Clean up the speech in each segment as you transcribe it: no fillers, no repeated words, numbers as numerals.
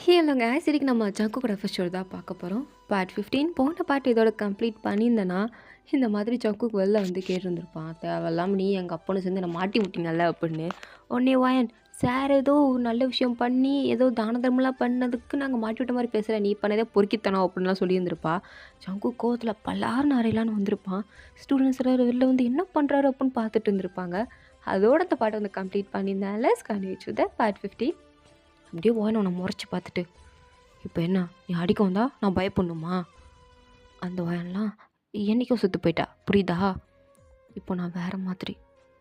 ஹேலோங்க. சரிக்கு நம்ம ஜங்கு கூட ஃபர்ஸ்ட் ஷோ தான் பார்க்க போகிறோம். பார்ட் 15 போன பார்ட் இதோட கம்ப்ளீட் பண்ணியிருந்தேன்னா, இந்த மாதிரி ஜங்குக்கு வெளில வந்து கேட்டிருந்திருப்பான். தேவையில்லாம நீ எங்கள் அப்பனும் சேர்ந்து என்னை மாட்டி விட்டீங்கல்ல அப்படின்னு. உடனே வாயன் சார் ஏதோ ஒரு நல்ல விஷயம் பண்ணி ஏதோ தான தர்மம்லாம் பண்ணதுக்கு நாங்கள் மாட்டி விட்ட மாதிரி பேசுகிறேன். நீ பண்ணதே பொறுக்கித்தனம் அப்படின்லாம் சொல்லியிருந்திருப்பா. ஜங்கு கோவத்தில் பல்லாறு அறையலான்னு வந்திருப்பான். ஸ்டூடெண்ட்ஸ் எல்லாரும் வெளில வந்து என்ன பண்ணுறாரு அப்படின்னு பார்த்துட்டு இருந்திருப்பாங்க. அதோட அந்த பாட்டை வந்து கம்ப்ளீட் பண்ணியிருந்தேன். Let's continue to the part 15. அப்படியே வாயனை உன்னை முறைச்சி பார்த்துட்டு, இப்போ என்ன நீ அடிக்க வந்தா நான் பயப்படணுமா? அந்த வாயன்லாம் என்றைக்கோ செத்து போயிட்டா, புரியுதா? இப்போ நான் வேறு மாதிரி.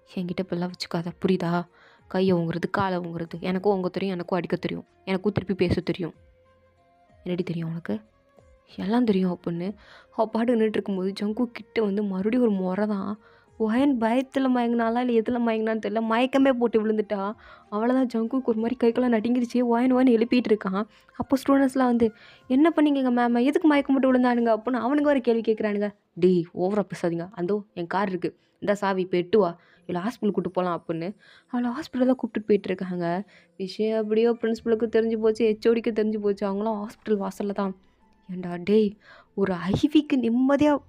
என்கிட்ட இப்பெல்லாம் வச்சுக்காத, புரியுதா? கையை ஓங்குறது, காலை ஓங்குறது, எனக்கும் ஓங்க தெரியும், எனக்கும் அடிக்க தெரியும், எனக்கும் திருப்பி பேச தெரியும். என்னடி தெரியும் உனக்கு? எல்லாம் தெரியும் அப்படின்னு பாட்டு நின்றுட்டு இருக்கும்போது ஜங்கு கிட்ட வந்து மறுபடியும் ஒரு முறை தான். ஒயன் பயத்தில் மயங்கினாலா இல்லை எதில் மயங்கினான்னு தெரியல, மயக்கமே போட்டு விழுந்துட்டா. அவ்வளோதான். ஜங்குக்கு ஒரு மாதிரி கைக்கெல்லாம் நடுங்கிடுச்சு. ஒயன் எழுப்பிட்டு இருக்கான். அப்போ ஸ்டூடெண்ட்ஸ்லாம் வந்து என்ன பண்ணீங்க மேம், எதுக்கு மயக்கம் போட்டு விழுந்தானுங்க அப்படின்னு அவனுங்க ஒரு கேள்வி கேட்குறானுங்க. டேய் ஓவராக பேசாதீங்க, அந்தோ என் கார் இருக்குது, இந்த சாவி இப்போ எட்டு வா, இல்லை ஹாஸ்பிட்டல் கூப்பிட்டு போகலாம் அப்படின்னு அவளை ஹாஸ்பிட்டல் தான் கூப்பிட்டு போயிட்டு இருக்காங்க. விஷயம் எப்படியோ பிரின்ஸிபலுக்கு தெரிஞ்சு போச்சு, ஹெச்ஓடிக்கு தெரிஞ்சு போச்சு. அவங்களாம் ஹாஸ்பிட்டல் வாசலில் தான். ஏண்டா டேய், ஒரு ஐவிக்கு நிம்மதியாக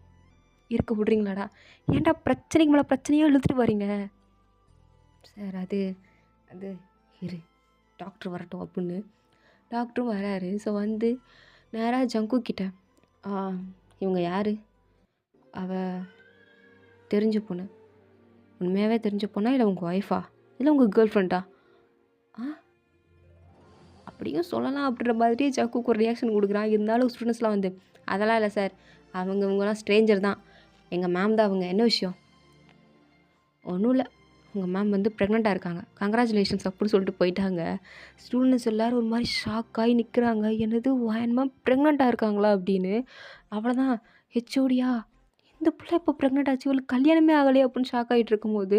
இருக்க விட்றீங்களாடா? ஏன்டா பிரச்சனைக்கு மேலே பிரச்சனையாக இழுத்துட்டு வரீங்க? சார் அது அது இரு, டாக்டர் வரட்டும் அப்படின்னு. டாக்டரும் வராரு. ஸோ வந்து நேராக ஜங்கு கிட்ட, இவங்க யார்? அவ தெரிஞ்ச பொண்ணு, உண்மையாகவே தெரிஞ்ச பொண்ணா இல்லை உங்கள் ஒய்ஃபா இல்லை உங்கள் கேர்ள் ஃப்ரெண்டா? அப்படியும் சொல்லலாம் அப்படின்ற மாதிரி ஜங்குக்கு ஒரு ரியாக்ஷன் கொடுக்குறான். இருந்தாலும் ஸ்டூடெண்ட்ஸ்லாம் வந்து அதெல்லாம் இல்லை சார், இவங்கெல்லாம் ஸ்ட்ரேஞ்சர் தான், எங்கள் மேம் தான் அவங்க. என்ன விஷயம்? ஒன்றும் இல்லை, உங்கள் மேம் வந்து ப்ரெக்னெண்ட்டாக இருக்காங்க, கங்க்ராச்சுலேஷன்ஸ் அப்படின்னு சொல்லிட்டு போயிட்டாங்க. ஸ்டூடெண்ட்ஸ் எல்லோரும் ஒரு மாதிரி ஷாக்காகி நிற்கிறாங்க. என்னது ஒயன் மேம் ப்ரெக்னெண்ட்டாக இருக்காங்களா அப்படின்னு. அவ்வளோதான். ஹெச்ஓடியா இந்த பிள்ளை இப்போ ப்ரெக்னென்ட் ஆச்சு, இவளுக்கு கல்யாணமே ஆகலையே அப்படின்னு ஷாக் ஆகிட்டு இருக்கும்போது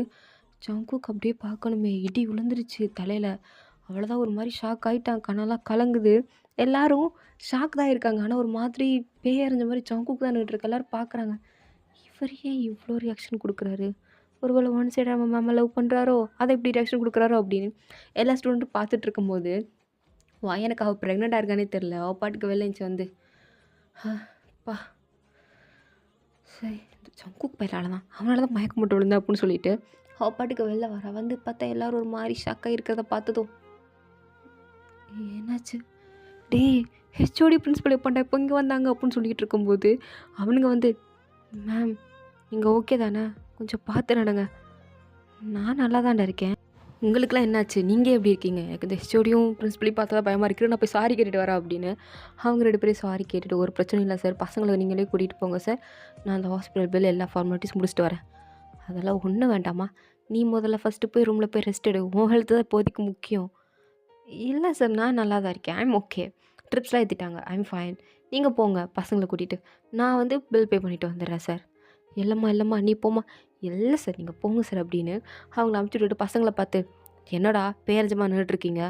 ஜங்குக்கு அப்படியே பார்க்கணுமே இடி விழுந்துருச்சு தலையில். அவ்வளோதான். ஒரு மாதிரி ஷாக் ஆகிட்டான், கண்ணெல்லாம் கலங்குது. எல்லோரும் ஷாக் தான் இருக்காங்க. ஆனால் ஒரு மாதிரி பேயறிஞ்ச மாதிரி ஜங்குக்கு தான் நின்றுருக்கு. எல்லோரும் பார்க்குறாங்க, இவர் ஏன் இவ்வளோ ரியாக்ஷன் கொடுக்குறாரு? ஒருவேளை ஒன் சைடாக நம்ம மேம் லவ் பண்ணுறாரோ, அதை எப்படி ரியாக்ஷன் கொடுக்குறாரோ அப்படின்னு எல்லா ஸ்டூடெண்ட்டும் பார்த்துட்டு இருக்கும்போது எனக்கு அவள் ப்ரெக்னெண்ட்டாக இருக்கானே தெரில. அவள் பாட்டுக்கு வெளில இருந்துச்சு வந்து, பா சரி இந்த ஜங்குக்கு பயிரால தான், அவனால தான் மயக்கம் போட்டு விழுந்தேன் அப்படின்னு சொல்லிட்டு அவள் பாட்டுக்கு வெளில வர. வந்து பார்த்தா எல்லோரும் ஒரு மாதிரி ஷாக்காக இருக்கிறத பார்த்ததும், என்னாச்சு டேய், ஹெச்ஓடி பிரின்ஸிபல் எப்போண்டா இப்போ இங்கே வந்தாங்க அப்படின்னு சொல்லிகிட்டு இருக்கும்போது அவனுங்க வந்து, மேம் நீங்கள் ஓகே தானே, கொஞ்சம் பார்த்து நடங்க. நான் நல்லா தான்டா இருக்கேன், உங்களுக்குலாம் என்னாச்சு, நீங்கள் எப்படி இருக்கீங்க? எனக்கு இந்த ஹெச்ஓடியும் பிரின்ஸிபலையும் பார்த்தா தான் பயமாக இருக்குது, நான் போய் சாரி கேட்டுட்டு வரேன் அப்படின்னு. அவங்க 2 பேரும் சாரி கேட்டுட்டு, ஒரு பிரச்சனையும் இல்லை சார், பசங்களை நீங்களே கூட்டிகிட்டு போங்க சார், நான் அந்த ஹாஸ்பிட்டல் பில் எல்லா ஃபார்மாலிட்டிஸ் முடிச்சுட்டு வரேன். அதெல்லாம் ஒன்றும் வேண்டாமா, நீ முதல்ல ஃபஸ்ட்டு போய் ரூமில் போய் ரெஸ்ட் எடு, உன் ஹெல்த்து தான் இப்போதைக்கு முக்கியம். இல்லை சார், நான் நல்லா தான் இருக்கேன், ஐம் ஓகே, ட்ரிப்ஸ்லாம் ஏற்றிட்டாங்க, ஐம் ஃபைன், நீங்கள் போங்க பசங்களை கூட்டிகிட்டு, நான் வந்து பில் பே பண்ணிவிட்டு வந்துடுறேன் சார். இல்லைம்மா நீ போம்மா. இல்லை சார் நீங்கள் போங்க சார் அப்படின்னு அவங்கள அமுச்சு விட்டுட்டு பசங்களை பார்த்து, என்னடா பேரஞ்சமாக நின்றுட்டுருக்கீங்க,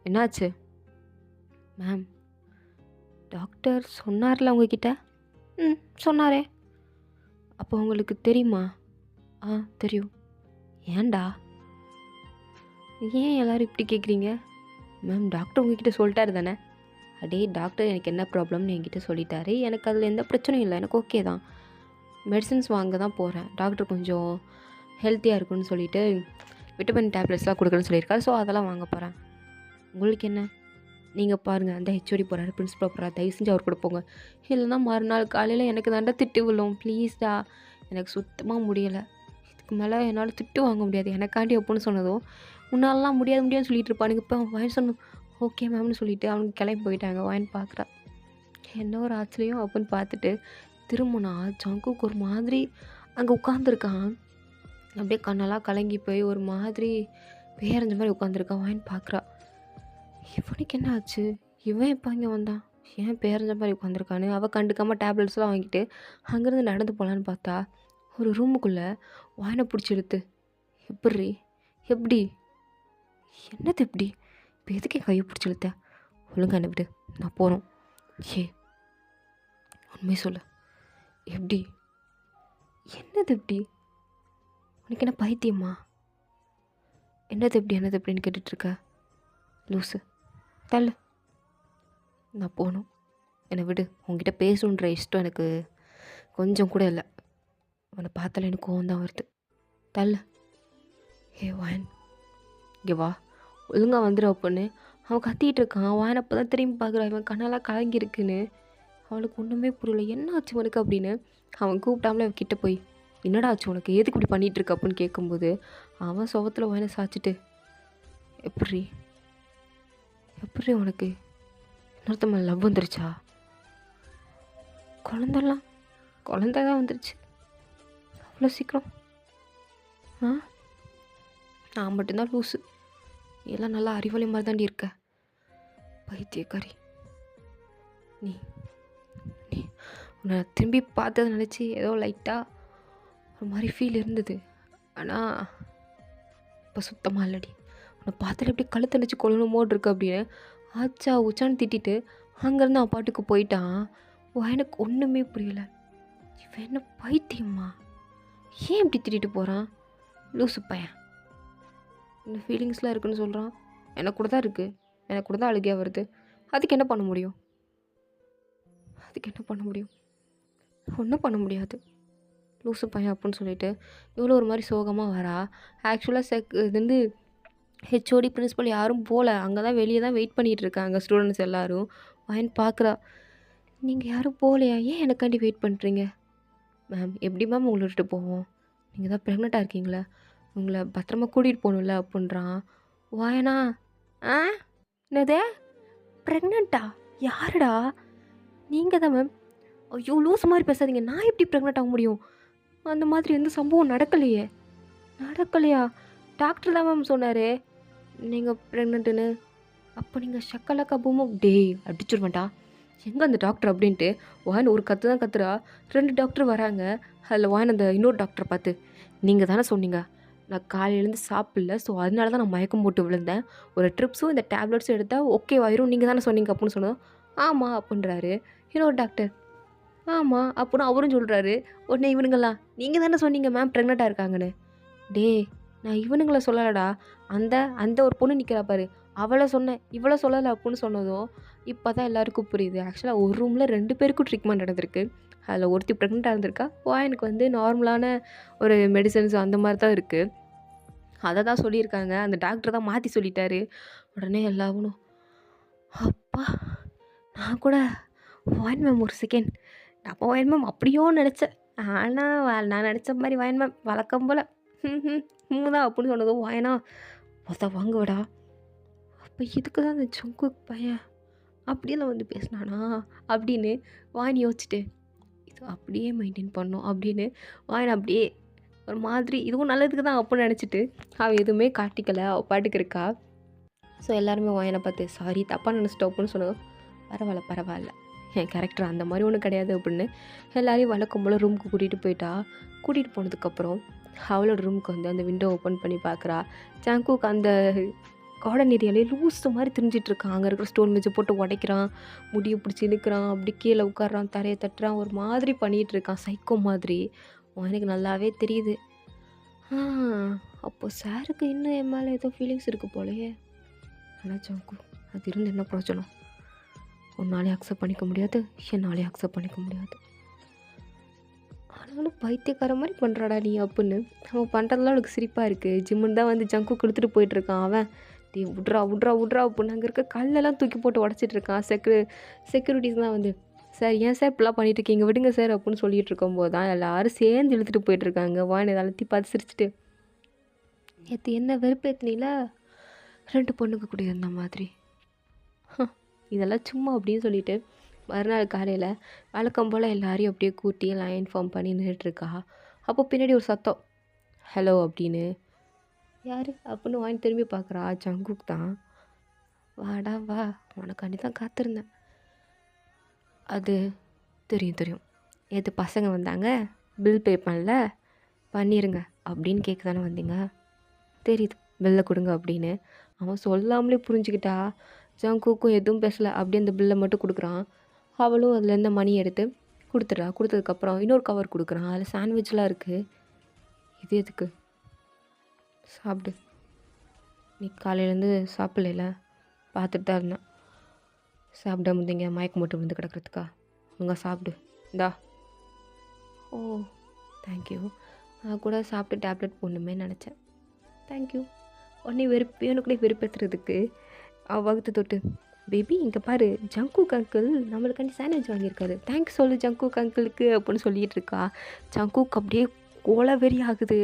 என்னாச்சு? மேம் டாக்டர் சொன்னார்ல உங்ககிட்ட? சொன்னாரே. அப்போ உங்களுக்கு தெரியுமா? தெரியும். ஏன்டா? ஏன் எல்லோரும் இப்படி கேட்குறீங்க? மேம் டாக்டர் உங்ககிட்ட சொல்லிட்டாரு தானே? அடே டாக்டர் எனக்கு என்ன ப்ராப்ளம்னு என்கிட்ட சொல்லிட்டாரு, எனக்கு அதில் எந்த பிரச்சனையும் இல்லை, எனக்கு ஓகே தான். மெடிசன்ஸ் வாங்க தான் போகிறேன், டாக்டர் கொஞ்சம் ஹெல்த்தியாக இருக்குன்னு சொல்லிவிட்டு விட்டமின் டேப்லெட்ஸ்லாம் கொடுக்குறேன்னு சொல்லியிருக்காரு. ஸோ அதெல்லாம் வாங்க போகிறேன். உங்களுக்கு என்ன? நீங்கள் பாருங்கள், அந்த ஹெச்ஓடி போகிறாரு, பிரின்ஸிபல் போகிறாரு, தயவு செஞ்சு அவர் கூட போங்க. இல்லைன்னா மறுநாள் காலையில் எனக்கு தாண்டா திட்டு விழும், ப்ளீஸ்டா, எனக்கு சுத்தமாக முடியலை, இதுக்கு மேலே என்னால் திட்டு வாங்க முடியாது எனக்காண்டி அப்படின்னு சொன்னதும், முன்னாலெலாம் முடியாதுன்னு சொல்லிட்டு இருப்பானுங்க. இப்போ வாயின் சொன்னோம் ஓகே மேம்னு சொல்லிவிட்டு அவனுக்கு கிளம்பி போயிட்டாங்க. வாயின் பார்க்குறா, என்ன ஒரு ஆச்சரியம் அப்படின்னு பார்த்துட்டு திரும்பினா ஜங்குக்கு ஒரு மாதிரி அங்கே உட்காந்துருக்கான். அப்படியே கண்ணெல்லாம் கலங்கி போய் ஒரு மாதிரி பேரஞ்ச மாதிரி உட்காந்துருக்கான். வாயின் பார்க்குறா, இவனுக்கு என்ன ஆச்சு, இவன் எப்போ இங்கே வந்தான், ஏன் பேரஞ்ச மாதிரி உட்காந்துருக்கான்னு. அவள் கண்டுக்காமல் டேப்லெட்ஸ்லாம் வாங்கிட்டு அங்கேருந்து நடந்து போகலான்னு பார்த்தா ஒரு ரூமுக்குள்ளே வாயினை பிடிச்சி இழுத்து, எப்படி என்னது எப்படி, இப்போ எதுக்கே கையை பிடிச்சி இழுத்த, ஒழுங்கா என்ன விடு, நான் போகிறோம். உண்மை சொல்லு, எப்படி, என்னது எப்படி, உனக்கு என்ன பைத்தியமா, என்னது எப்படின்னு கேட்டுட்ருக்க லூஸு, தள்ளு, நான் போகணும். என்னை விடு. உன்கிட்ட பேசணுன்ற இஷ்டம் எனக்கு கொஞ்சம் கூட இல்லை. உன்னை பார்த்தாலே எனக்கு கோவம் தான் வருது. தள்ளு. ஏ வாயன், இங்கே வா. ஒழுங்கா வந்துடு அப்படின்னு அவன் கத்திட்டு இருக்கான். வாயன் அப்போ தான் திரும்பி பார்க்குறான். இவன் கண்ணெல்லாம் கலங்கியிருக்குன்னு. அவளுக்கு ஒன்றுமே புரியல. என்ன ஆச்சு உனக்கு அப்படின்னு அவன் கூப்பிட்டாமலே அவன் கிட்ட போய், என்னடா ஆச்சு உனக்கு, எதுக்கு இப்படி பண்ணிகிட்டு இருக்க அப்படின்னு கேட்கும்போது அவன் சுகத்தில் வாயனை சாய்ச்சிட்டு, எப்படி எப்படி உனக்கு இன்னொருத்த மேலே லவ் வந்துருச்சா? குழந்த தான் வந்துருச்சு அவ்வளோ சீக்கிரம்? ஆ, நான் மட்டும்தான் லூஸு. எல்லாம் நல்லா அறிவாளி மாதிரி தாண்டி இருக்க பைத்தியக்காரி. நீ நீ உன்னை திரும்பி பார்த்ததை நினச்சி ஏதோ லைட்டாக ஒரு மாதிரி ஃபீல் இருந்தது. ஆனால் இப்போ சுத்தமாக இல்லடி. உன்னை பார்த்தாலே எப்படி கழுத்தை நினச்சி கொள்ளணுமோடு இருக்கு அப்படின்னு ஆச்சா உச்சான்னு திட்டிட்டு அங்கேருந்து அவன் பாட்டுக்கு போயிட்டான். எனக்கு ஒன்றுமே புரியலை. இவன் என்ன பைத்தியம்மா? ஏன் இப்படி திட்டிட்டு போகிறான்? லூசு பையன். இந்த ஃபீலிங்ஸ்லாம் இருக்குன்னு சொல்கிறான். எனக்கு கூட தான் இருக்குது. எனக்கு கூட தான் அழுகையாக வருது. அதுக்கு என்ன பண்ண முடியும்? ஒன்றும் பண்ண முடியாது. லூசு பையன் அப்படின்னு சொல்லிட்டு இவ்வளோ ஒரு மாதிரி சோகமாக வரா. ஆக்சுவலாக இது வந்து ஹெச்ஓடி பிரின்ஸிபல் யாரும் போகல. அங்கே தான் வெளியே தான் வெயிட் பண்ணிகிட்டு இருக்காங்க ஸ்டூடெண்ட்ஸ் எல்லோரும். வாயன் பார்க்குறா. நீங்கள் யாரும் போகலையா? ஏன் எனக்காண்டி வெயிட் பண்ணுறீங்க? மேம், எப்படி மேம் உங்களை விட்டுட்டு போவோம்? நீங்கள் தான் ப்ரெக்னெண்ட்டாக இருக்கீங்களே, உங்களை பத்திரமா கூட்டிகிட்டு போகணும்ல அப்படின்றான். வாயனா, ஆ என்னது ப்ரெக்னெண்ட்டா? யாருடா? நீங்கள் தான் மேம். ஐயோ லூஸ் மாதிரி பேசாதீங்க. நான் எப்படி ப்ரெக்னெண்ட் ஆக முடியும்? அந்த மாதிரி எந்த சம்பவம் நடக்கலையா? டாக்டர் தான் மேம் சொன்னார் நீங்கள் ப்ரெக்னென்ட்டுன்னு. அப்போ நீங்கள் ஷக்கலக்கா பூமும் அடிச்சிருவேன்டா. எங்கே அந்த டாக்டர் அப்படின்ட்டு வாயின் ஒரு கற்று தான் கத்துறா. 2 டாக்டர் வராங்க. அதில் வாயின் அந்த இன்னொரு டாக்டரை பார்த்து, நீங்கள் தானே சொன்னீங்க நான் காலையிலேருந்து சாப்பிடல, ஸோ அதனால தான் நான் மயக்கம் போட்டு விழுந்தேன், ஒரு ட்ரிப்ஸும் இந்த டேப்லெட்ஸும் எடுத்தால் ஓகே ஆயிரும், நீங்கள் தானே சொன்னீங்க அப்படின்னு சொன்னோம். ஆமாம் அப்படின்றாரு. இன்னொரு டாக்டர் ஆமாம் அப்படின்னு அவரும் சொல்கிறாரு. உடனே இவனுங்களா, நீங்கள் தானே சொன்னீங்க மேம் ப்ரெக்னெண்ட்டாக இருக்காங்கன்னு. நான் இவனுங்களை சொல்லலடா, அந்த அந்த ஒரு பொண்ணு நிற்கிறா பாரு, அவளை சொன்னேன், இவளை சொல்லலை அப்படின்னு சொன்னதும் இப்போ தான் எல்லாருக்கும் புரியுது. ஆக்சுவலாக ஒரு ரூமில் 2 பேருக்கும் ட்ரீட்மெண்ட் நடந்திருக்கு. அதில் ஒருத்தி ப்ரெக்னெண்ட்டாக இருந்திருக்கா. எனக்கு வந்து நார்மலான ஒரு மெடிசன்ஸ் அந்த மாதிரி தான் இருக்குது. அதை தான் சொல்லியிருக்காங்க. அந்த டாக்டர் தான் மாற்றி சொல்லிட்டாரு. உடனே எல்லாரும், அப்பா நான் கூட வாயின் மேம் ஒரு செகண்ட், நம்ம வாயின் மேம் அப்படியோ நினச்சேன். ஆனால் நான் நினச்ச மாதிரி வாயின் மேம் வழக்கம் போல் தான் அப்படின்னு சொன்னதும் வாயனா வாங்குவடா. அப்போ இதுக்கு தான் அந்த ஜங்கு பையன் அப்படியெல்லாம் வந்து பேசினானா அப்படின்னு வாயின் யோசிச்சுட்டு, இது அப்படியே மெயின்டைன் பண்ணோம் அப்படின்னு வாயின் அப்படியே ஒரு மாதிரி இதுவும் நல்லதுக்கு தான் அப்படின்னு நினச்சிட்டு அவள் எதுவுமே காட்டிக்கலை, அவள் பாட்டுக்கு இருக்கா. ஸோ எல்லாருமே வாயனை பார்த்து சாரி தப்பாக நினச்சிட்டோம் அப்படின்னு சொன்னதும், பரவாயில்ல என் கேரக்டர் அந்த மாதிரி ஒன்றும் கிடையாது அப்படின்னு எல்லாரையும் வழக்கம் போல் ரூமுக்கு கூட்டிகிட்டு போனதுக்கப்புறம் அவளோட ரூமுக்கு வந்து அந்த விண்டோ ஓப்பன் பண்ணி பார்க்குறா. ஜாங்குக்கு அந்த கார்டன் ஏரியாலே லூஸ் மாதிரி திரிஞ்சிட்ருக்கான். அங்கே இருக்கிற ஸ்டோன் மெஜை போட்டு உடைக்கிறான், முடியை பிடிச்சி இழுக்கிறான், அப்படி கீழே உட்காடுறான், தரையை தட்டுறான், ஒரு மாதிரி பண்ணிகிட்ருக்கான், சைக்கோ மாதிரி. எனக்கு நல்லாவே தெரியுது. அப்போ சாருக்கு இன்னும் என் மேலே ஏதோ ஃபீலிங்ஸ் இருக்குது போலையே. ஆனால் ஜாங்கு, அது இருந்து என்ன பிரயோஜனம்? உன்னாலே அக்செப்ட் பண்ணிக்க முடியாது, என்னாலே அக்செப்ட் பண்ணிக்க முடியாது. ஆனாலும் பைத்தியக்கார மாதிரி பண்ணுறாடா நீ அப்படின்னு அவன் பண்ணுறதுலாம் அவனுக்கு சிரிப்பாக இருக்குது. ஜிம்முன்னு தான் வந்து ஜங்கு கொடுத்துட்டு போயிட்டுருக்கான். அவன் விட்றா அப்படின்னு அங்கே இருக்க கல்லெல்லாம் தூக்கி போட்டு உடச்சிட்ருக்கான். செக்யூரிட்டிஸ்லாம் வந்து, சார் ஏன் சார் இப்படிலாம் பண்ணிட்டு இருக்கீங்க, விடுங்க சார் அப்படின்னு சொல்லிட்டு இருக்கும்போது தான் எல்லோரும் சேர்ந்து இழுத்துட்டு போயிட்டுருக்காங்க. வாயின் அழுத்தி பார்த்து சிரிச்சிட்டு, நேற்று என்ன வெறுப்பேற்றினில 2 பொண்ணுங்க கூட இருந்த மாதிரி, இதெல்லாம் சும்மா அப்படின்னு சொல்லிட்டு மறுநாள் காலையில் வழக்கம் போல் எல்லாரையும் அப்படியே கூட்டி எல்லாம் இன்ஃபார்ம் பண்ணி நின்றுட்டுருக்கா. அப்போ பின்னாடி ஒரு சத்தம், ஹலோ அப்படின்னு. யார் அப்படின்னு வாங்கி திரும்பி பார்க்குறா. ஜங்குக் தான். வாடா வா, உனக்காண்டி தான் காத்திருந்தேன். அது தெரியும் ஏது பசங்க வந்தாங்க, பில் பே பண்ணல, பண்ணிடுங்க அப்படின்னு கேட்க தானே வந்தீங்க, தெரியுது பில்லை கொடுங்க அப்படின்னு. அவன் சொல்லாமலே புரிஞ்சுக்கிட்டா. ஜங்குக்கும் எதுவும் பேசலை, அப்படியே அந்த பில்லை மட்டும் கொடுக்குறான். அவளும் அதுலேருந்து மணி எடுத்து கொடுத்துட்றா. கொடுத்ததுக்கப்புறம் இன்னொரு கவர் கொடுக்குறான், அதில் சாண்ட்விச்லாம் இருக்குது. இது எதுக்கு? சாப்பிடு, நீ காலையிலேருந்து சாப்பிடல, பார்த்துட்டு தான் இருந்தேன். சாப்பிடாம இருந்தீங்க மயக்கம் போட்டு விழுந்து கிடக்கிறதுக்கா? ஒழுங்கா சாப்பிடு. இந்தா. ஓ! தேங்க்யூ. நான் கூட சாப்பிட்டு டேப்லெட் போடணுமேன்னு நெனச்சேன். தேங்க்யூ. உடனே வேணுக்குனே வெறுப்பேத்துறதுக்கு வகுத்த தொட்டு, "பேபி இங்க பாரு ஜங்க்கூக் அங்கிள் நம்மளுக்காண்டி சாண்ட்விச் வாங்கியிருக்காரு. தேங்க்ஸ் சொல்லு ஜங்க்கூக் அங்கிளுக்கு" அப்படின்னு சொல்லிட்டு இருக்கா. ஜங்க்கூக் அப்படியே கோலவெறி ஆகுது.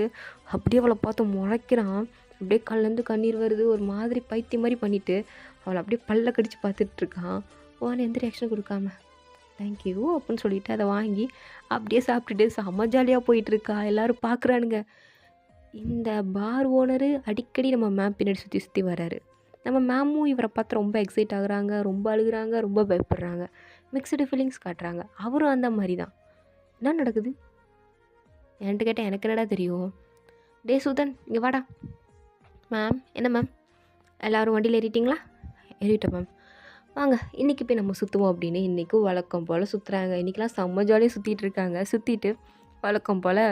அப்படியே அவளை பார்த்து முறைக்கிறான். அப்படியே கண்லேருந்து கண்ணீர் வருது. ஒரு மாதிரி பைத்தியம் மாதிரி பண்ணிட்டு அவளை அப்படியே பல்ல கடிச்சு பார்த்துட்ருக்கான். உடனே எந்த ரியாக்ஷன் கொடுக்காம தேங்க்யூ அப்படின்னு சொல்லிட்டு அதை வாங்கி அப்படியே சாப்பிட்டுட்டு செம்ம ஜாலியாக போயிட்டுருக்கா. எல்லோரும் பார்க்குறானுங்க. இந்த பார் ஓனரு அடிக்கடி நம்ம மேம் பின்னாடி சுற்றி சுற்றி வராரு. நம்ம மேமும் இவரை பார்த்து ரொம்ப எக்ஸைட் ஆகுறாங்க, ரொம்ப அழுகுறாங்க, ரொம்ப பயப்படுறாங்க. மிக்ஸ்டு ஃபீலிங்ஸ் காட்டுறாங்க. அவரும் அந்த மாதிரி தான். என்ன நடக்குது? என்கிட்ட கேட்டால் எனக்கு என்னடா தெரியும்? டே சுதன் இங்கே வாடா. மேம் என்ன மேம் எல்லோரும் வண்டியில் ஏறிட்டிங்களா? ஏறிட்டோம் மேம். வாங்க இன்றைக்கி போய் நம்ம சுற்றுவோம் அப்படின்னு இன்றைக்கும் வழக்கம் போல் சுற்றுறாங்க. இன்றைக்கெலாம் செம்ம ஜாலியாக சுற்றிட்டு இருக்காங்க. சுற்றிட்டு வழக்கம் போல்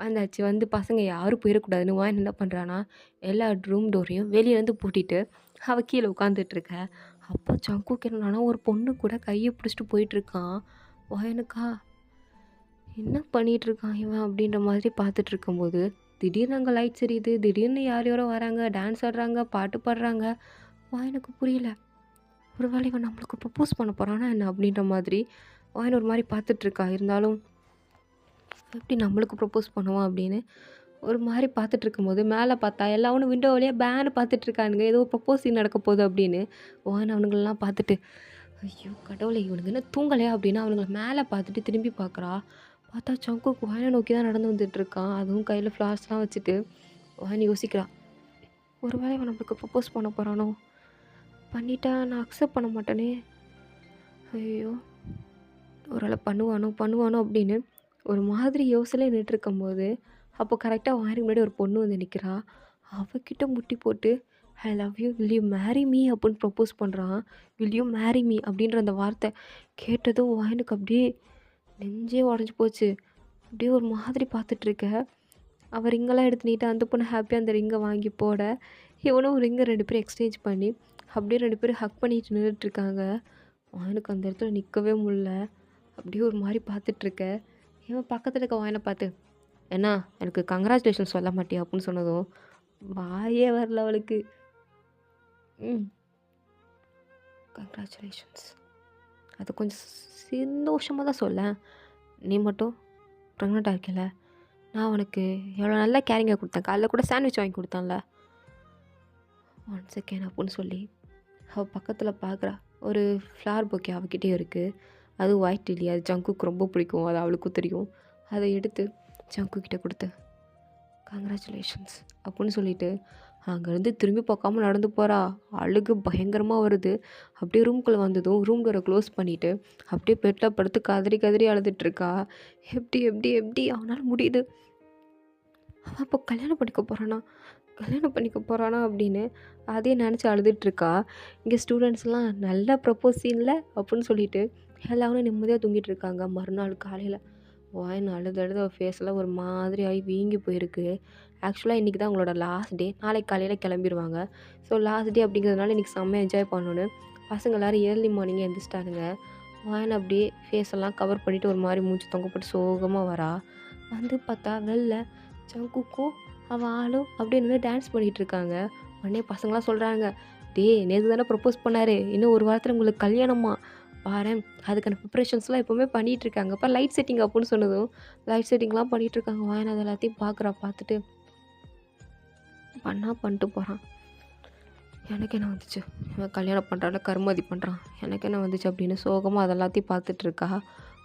வந்தாச்சு. வந்து பசங்க யாரும் போயிடக்கூடாதுன்னு வாயின் என்ன பண்ணுறான்னா எல்லா ரூம் டோரையும் வெளியிலேருந்து பூட்டிட்டு அவள் கீழே உட்காந்துட்ருக்க. அப்போ ஜங்குக்கு என்னன்னா ஒரு பொண்ணு கூட கையை பிடிச்சிட்டு போயிட்டுருக்கான். வாயனுக்கா என்ன பண்ணிகிட்ருக்கான் இவன் அப்படின்ற மாதிரி பார்த்துட்டு இருக்கும்போது திடீர்னு அங்கே லைட்ஸ் எரியுது. திடீர்னு யார் யாரோ வராங்க, டான்ஸ் ஆடுறாங்க, பாட்டு பாடுறாங்க. வாயனுக்கு புரியல. ஒரு வேளை இவன் நம்மளுக்கு ப்ரப்போஸ் பண்ண போகிறானா என்ன அப்படின்ற மாதிரி வாயன் ஒரு மாதிரி பார்த்துட்ருக்கா. இருந்தாலும் எப்படி நம்மளுக்கு ப்ரப்போஸ் பண்ணுவான் அப்படின்னு ஒரு மாதிரி பார்த்துட்ருக்கும்போது மேலே பார்த்தா எல்லாவனும் விண்டோ வழியாக பேனு பார்த்துட்ருக்கானுங்க. ஏதோ ப்ரப்போஸ் சீன் நடக்க போகுது அப்படின்னு வான் அவனுங்களெலாம் பார்த்துட்டு ஐயோ கடவுளை இவனுக்கு என்ன தூங்கலையா அப்படின்னு அவனுங்களை மேலே பார்த்துட்டு திரும்பி பார்க்குறா. பார்த்தா ஜங்குக் வாயனை நோக்கி தான் நடந்து வந்துட்டுருக்கான். அதுவும் கையில் ஃப்ளார்ஸ்லாம் வச்சுட்டு வாயனை யோசிக்கிறான். ஒரு வேளை இவன் நம்மளுக்கு ப்ரப்போஸ் பண்ண போகிறானோ? பண்ணிட்டா நான் அக்செப்ட் பண்ண மாட்டேனே. ஐயோ ஒரு வேளை பண்ணுவானோ அப்படின்னு ஒரு மாதிரி யோசனை நின்றுருக்கும்போது அப்போ கரெக்டாக வாயிற்கு முன்னாடி ஒரு பொண்ணு வந்து நிற்கிறா. அவகிட்ட முட்டி போட்டு I love you will you marry me அப்படின்னு ப்ரப்போஸ் பண்ணுறான். வில் யூ மேரி மீ அப்படின்ற அந்த வார்த்தை கேட்டதும் வாயனுக்கு அப்படியே நெஞ்சே உடஞ்சி போச்சு. அப்படியே ஒரு மாதிரி பார்த்துட்ருக்க. அவர் ரிங்கெல்லாம் எடுத்து நீட்டாக அந்த பொண்ணு ஹாப்பியாக அந்த ரிங்கை வாங்கி போட இவனும் ரிங்கை 2 பேரும் எக்ஸ்சேஞ்ச் பண்ணி அப்படியே 2 பேரும் ஹக் பண்ணிட்டு நின்றுட்டுருக்காங்க. வாயனுக்கு அந்த இடத்துல நிற்கவே முடியல. அப்படியே ஒரு மாதிரி பார்த்துட்ருக்க. இவன் பக்கத்தில் இருக்க வாயனை பார்த்து என்ன எனக்கு கங்க்ராச்சுலேஷன் சொல்ல மாட்டியா அப்படின்னு சொன்னதும் வாயே வரல அவளுக்கு. கங்க்ராச்சுலேஷன்ஸ் அது கொஞ்சம் சந்தோஷமாக தான் சொல்ல. நீ மட்டும் ப்ரெக்னெண்ட்டாக இருக்கல, நான் உனக்கு எவ்வளோ நல்லா கேரிங்காக கொடுத்தேன். காலைல கூட சாண்ட்விச் வாங்கி கொடுத்தான்ல. 1 செகண்ட் அப்படின்னு சொல்லி அவள் பக்கத்தில் பார்க்குறா. ஒரு ஃப்ளவர் பொக்கே அவகிட்டே இருக்குது. அது ஒயிட் இல்லையா, அது ஜங்குக்கு ரொம்ப பிடிக்கும், அது அவளுக்கும் தெரியும். அதை எடுத்து ஜங்கு கிட்ட கொடுத்து கங்க்ராச்சுலேஷன்ஸ் அப்படின்னு சொல்லிட்டு அங்கேருந்து திரும்பி பார்க்காம நடந்து போகிறா. அழுகு பயங்கரமாக வருது. அப்படியே ரூம்குள்ளே வந்ததும் ரூம் டோரை க்ளோஸ் பண்ணிவிட்டு அப்படியே பெட்டில் படுத்து கதறி கதறி அழுதுட்ருக்கா. எப்படி எப்படி எப்படி அவனால் முடியுது? அவன் அப்போ கல்யாணம் பண்ணிக்க போகிறானா அப்படின்னு அதே நினச்சி அழுதுட்ருக்கா. இங்கே ஸ்டூடெண்ட்ஸ்லாம் நல்லா ப்ரப்போஸ் சீனில் அப்படின்னு சொல்லிட்டு எல்லாரும் நிம்மதியாக தூங்கிட்டு இருக்காங்க. மறுநாள் காலையில் வாயின் அழுது ஃபேஸெல்லாம் ஒரு மாதிரி ஆகி வீங்கி போயிருக்கு. ஆக்சுவலாக இன்றைக்கி தான் அவங்களோட லாஸ்ட் டே. நாளைக்கு காலையில் கிளம்பிடுவாங்க. ஸோ லாஸ்ட் டே அப்படிங்கிறதுனால இன்றைக்கி செம்ம என்ஜாய் பண்ணணுன்னு பசங்க எல்லோரும் ஏர்லி மார்னிங்கே எழுந்திரிச்சிட்டானுங்க. வாயின் அப்படியே ஃபேஸெல்லாம் கவர் பண்ணிவிட்டு ஒரு மாதிரி மூச்சு தொங்க போட்டு சோகமாக வரா. வந்து பார்த்தா வெளில ஜங்குக்கும் அவள் ஆளும் அப்படியே நின்று டான்ஸ் பண்ணிகிட்டு இருக்காங்க. உடனே பசங்களாம் சொல்கிறாங்க, நேற்று தானே ப்ரப்போஸ் பண்ணார், இன்னும் ஒரு வாரத்தில் உங்களுக்கு கல்யாணமா பாரேன். அதுக்கான ப்ரிப்ரேஷன்ஸ்லாம் எப்போவுமே பண்ணிகிட்ருக்காங்க. அப்போ லைட் செட்டிங் அப்படின்னு சொன்னதும் லைட் செட்டிங்லாம் பண்ணிகிட்ருக்காங்க. வாயன் அது எல்லாத்தையும் பார்த்துட்டு பண்ணிட்டு போகிறான். எனக்கு என்ன வந்துச்சு, இவன் கல்யாணம் பண்ணுறான், கருமாதி பண்ணுறான், எனக்கு என்ன வந்துச்சு அப்படின்னு சோகமாக அது எல்லாத்தையும் பார்த்துட்ருக்கா.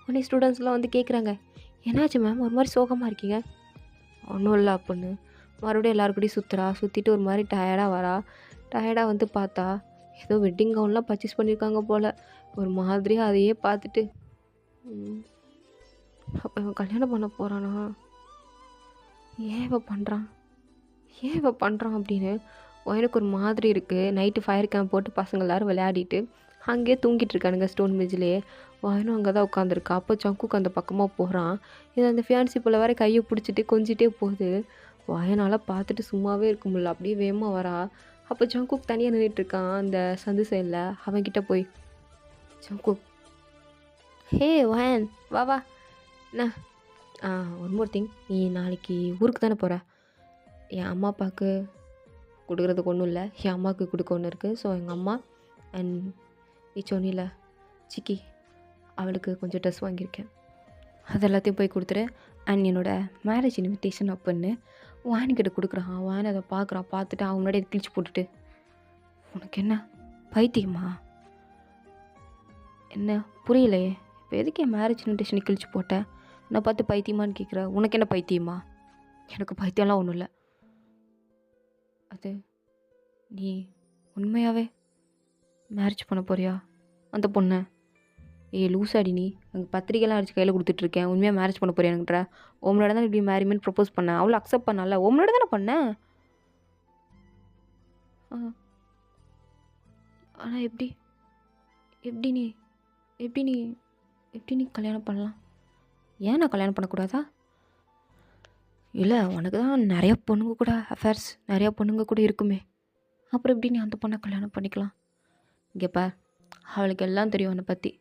உடனே ஸ்டூடெண்ட்ஸ்லாம் வந்து கேட்குறாங்க, என்னாச்சு மேம் ஒரு மாதிரி சோகமாக இருக்கீங்க? ஒன்றும் இல்லை அப்படின்னு மறுபடியும் எல்லாருக்கூடையும் சுற்றிட்டு ஒரு மாதிரி டயர்டாக வந்து பார்த்தா ஏதோ வெட்டிங் கவுன்லாம் பர்ச்சேஸ் பண்ணியிருக்காங்க போல். ஒரு மாதிரியாக அதையே பார்த்துட்டு அப்போ இவன் கல்யாணம் பண்ண போகிறானா? ஏன் இவன் பண்ணுறான் அப்படின்னு எனக்கு ஒரு மாதிரி இருக்குது. நைட்டு ஃபயர் கேம்ப் போட்டு பசங்க எல்லோரும் விளையாடிட்டு அங்கேயே தூங்கிட்டு இருக்கானுங்க ஸ்டோன் பெஞ்சிலே. வாயனும் அங்கே தான் உட்காந்துருக்கா. அப்போ ஜங்குக்கு அந்த பக்கமாக போகிறான். இது அந்த ஃபியான்சி போல் வேறு கையை பிடிச்சிட்டு கொஞ்சிட்டே போகுது. வாயனால் பார்த்துட்டு சும்மாவே இருக்க முடியல. அப்படியே வேகமாக வரா. அப்போ ஜங்குக் தனியாக நின்றுட்டுருக்கான் அந்த சந்து சைடில். அவன்கிட்ட போய் ஜங்குக், ஹே வயன், வா வா. என்ன? ஒன் மோர் திங், நீ நாளைக்கு ஊருக்கு தானே போகிற? என் அம்மா அப்பாவுக்கு கொடுக்குறதுக்கு ஒன்றும் இல்லை, என் அம்மாவுக்கு கொடுக்க ஒன்று இருக்குது. ஸோ எங்கள் அம்மா அண்ட் நீ சொன்னில சிக்கி, அவளுக்கு கொஞ்சம் ட்ரெஸ் வாங்கியிருக்கேன், அது எல்லாத்தையும் போய் கொடுத்துரு. அண்ட் என்னோடய மேரேஜ் இன்விடேஷன் அப்படின்னு வானிக்கிட்ட கொடுக்குறான். வான் அதை பார்க்குறான். பார்த்துட்டு அவன் முன்னாடி அதை கிழிச்சு போட்டுட்டு, உனக்கு என்ன பைத்தியமா? என்ன புரியலையே, இப்போ எதுக்கு என் மேரேஜ் இன்விடேஷனை கிழிச்சு போட்டேன்? நான் பார்த்து பைத்தியமான்னு கேட்குற. உனக்கு என்ன பைத்தியமா? எனக்கு பைத்தியம்லாம் ஒன்றும் இல்லை. அது நீ உண்மையாகவே மேரேஜ் பண்ண போறியா அந்த பொண்ணை? லூசாடி நீ, அங்கே பத்திரிக்கைலாம் அடிச்சு கையில் கொடுத்துட்ருக்கேன், உண்மையாக மேரேஜ் பண்ண போறியானுன்ற? உங்களோட தான் இப்படி மேரிமெண்ட் ப்ரப்போஸ் பண்ணேன், அவ்வளோ அக்செப்ட் பண்ணல, உங்களோட தானே பண்ணேன். ஆனால் எப்படி எப்படி நீ எப்படி நீ எப்படி நீ கல்யாணம் பண்ணலாம்? ஏன் நான் கல்யாணம் பண்ணக்கூடாதா? இல்லை, உனக்கு தான் நிறைய பொண்ணுங்க கூட அஃபேர்ஸ் நிறையா பொண்ணுங்க கூட இருக்குமே, அப்புறம் எப்படி நீ அந்த பொண்ணை கல்யாணம் பண்ணிக்கலாம்? இங்கேப்பா, அவளுக்கு எல்லாம் தெரியும் உன்னை பற்றி.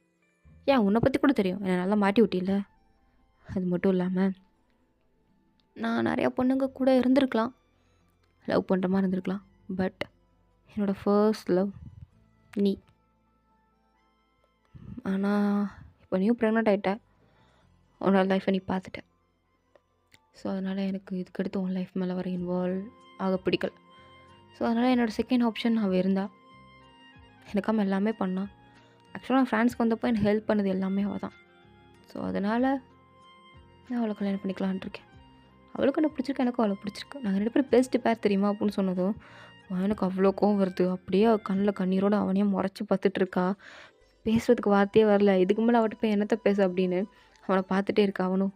ஏன் உன்னை பற்றி கூட தெரியும், என்னை நல்லா மாட்டி விட்டில. அது மட்டும் இல்லாமல் நான் நிறையா பொண்ணுங்க கூட இருந்திருக்கலாம், லவ் பண்ணுற மாதிரி இருந்திருக்கலாம். பட் என்னோடய ஃபர்ஸ்ட் லவ் நீ. ஆனால் இப்போ நீயும் ப்ரெக்னென்ட் ஆகிட்ட, உன்னோட லைஃப்பை நீ பார்த்துட்ட. ஸோ அதனால் எனக்கு இதுக்கடுத்து உன் லைஃப் மேலே வர இன்வால்வ் ஆக பிடிக்கல. ஸோ அதனால் என்னோடய செகண்ட் ஆப்ஷன் அவள் இருந்தா, எனக்காம எல்லாமே பண்ணான். ஆக்சுவலாக நான் ஃப்ரான்ஸ்க்கு வந்தப்போ எனக்கு ஹெல்ப் பண்ணது எல்லாமே அவள் தான். ஸோ அதனால் நான் அவளை கல்யாணம் பண்ணிக்கலான் இருக்கேன். அவளுக்கு என்ன பிடிச்சிருக்கு, எனக்கும் அவளை பிடிச்சிருக்கு. நாங்கள் 2 பேரும் பெஸ்ட் பேர் தெரியுமா அப்படின்னு சொன்னதும் எனக்கு அவ்வளோ கோவம் வருது. அப்படியே கண்ணில் கண்ணீரோடு அவனையே முறைச்சி பார்த்துட்ருக்கா. பேசுகிறதுக்கு வார்த்தையே வரல. இதுக்கு மேலே அவட்ட போய் என்னத்தை பேச அப்படின்னு அவனை பார்த்துட்டே இருக்கா. அவனும்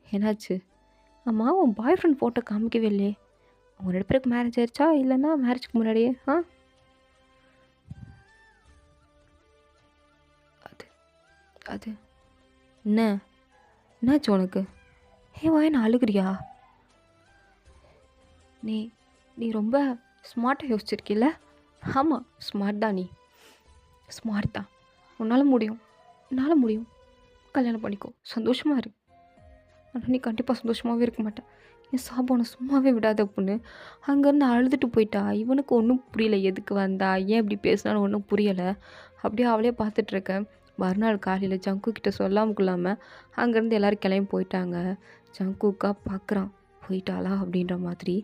என்னாச்சு? ஆமாம், உன் பாய் ஃப்ரெண்ட் ஃபோட்டோ காமிக்கவே இல்லையே. அவங்க 2 பேருக்கு மேரேஜ் ஆயிடுச்சா இல்லைன்னா மேரேஜ்க்கு முன்னாடியே? அது அது என்னாச்சு உனக்கு? வாயன் அழுகுறியா? நீ நீ ரொம்ப ஸ்மார்ட்டாக யோசிச்சிருக்கில்ல? ஆமாம், ஸ்மார்ட் தான். நீ ஸ்மார்ட் தான். உன்னால் முடியும், என்னால் முடியும். கல்யாணம் பண்ணிக்கோ, சந்தோஷமாக இரு. ஆனால் நீ கண்டிப்பாக சந்தோஷமாகவே இருக்க மாட்டேன். என் சாபனை சும்மாவே விடாத பொண்ணு. அங்கேருந்து அழுதுட்டு போயிட்டா. இவனுக்கு ஒன்றும் புரியல, எதுக்கு வந்தா, ஏன் இப்படி பேசினாலும் ஒன்றும் புரியலை. அப்படியே அவளே பார்த்துட்ருக்கேன். மறுநாள் காலையில் ஜங்கு கிட்ட சொல்லாமல் கொள்ளாமல் அங்கேருந்து எல்லோரும் கிளம்பி போயிட்டாங்க. ஜங்குக்கா பார்க்குறான், போயிட்டாளா அப்படின்ற மாதிரி.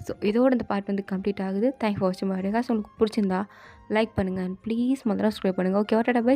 ஸோ இதோட இந்த பார்ட் வந்து கம்ப்ளீட் ஆகுது. தேங்க்ஸ் ஃபார் வாட்சிங் மை வீடியோ. உங்களுக்கு பிடிச்சிருந்தா லைக் பண்ணுங்கள் அண்ட் ப்ளீஸ் மறந்துடாம சப்ஸ்கிரைப் பண்ணுங்கள். ஓகே, வாட் பை.